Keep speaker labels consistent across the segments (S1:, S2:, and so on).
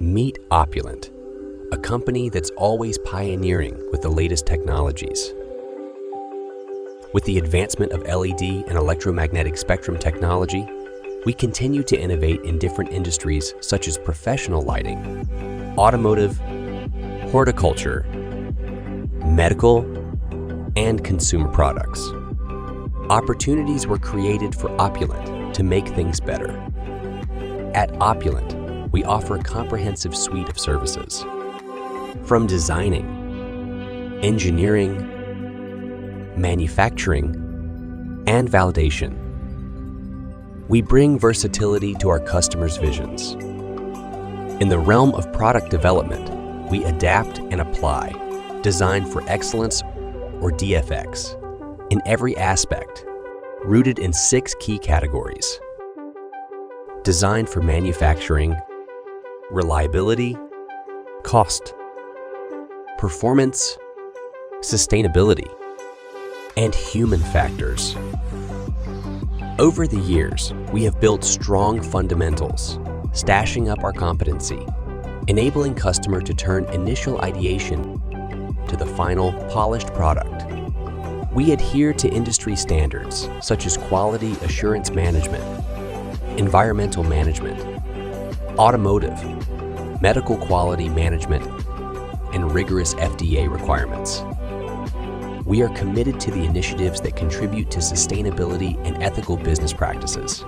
S1: Meet Opulent, a company that's always pioneering with the latest technologies. With the advancement of LED and electromagnetic spectrum technology, we continue to innovate in different industries such as professional lighting, automotive, horticulture, medical, and consumer products. Opportunities were created for Opulent to make things better. At Opulent, we offer a comprehensive suite of services. From designing, engineering, manufacturing, and validation, we bring versatility to our customers' visions. In the realm of product development, we adapt and apply, design for excellence or DFX, in every aspect, rooted in 6 key categories. Design for manufacturing, reliability, cost, performance, sustainability, and human factors. Over the years, we have built strong fundamentals, stashing up our competency, enabling customer to turn initial ideation to the final polished product. We adhere to industry standards such as quality assurance management, environmental management, automotive, medical quality management, and rigorous FDA requirements. We are committed to the initiatives that contribute to sustainability and ethical business practices.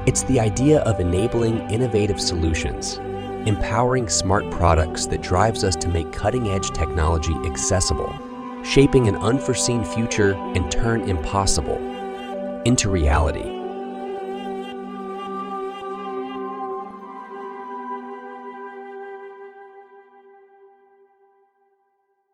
S1: It's the idea of enabling innovative solutions, empowering smart products that drives us to make cutting-edge technology accessible, shaping an unforeseen future and turn impossible into reality.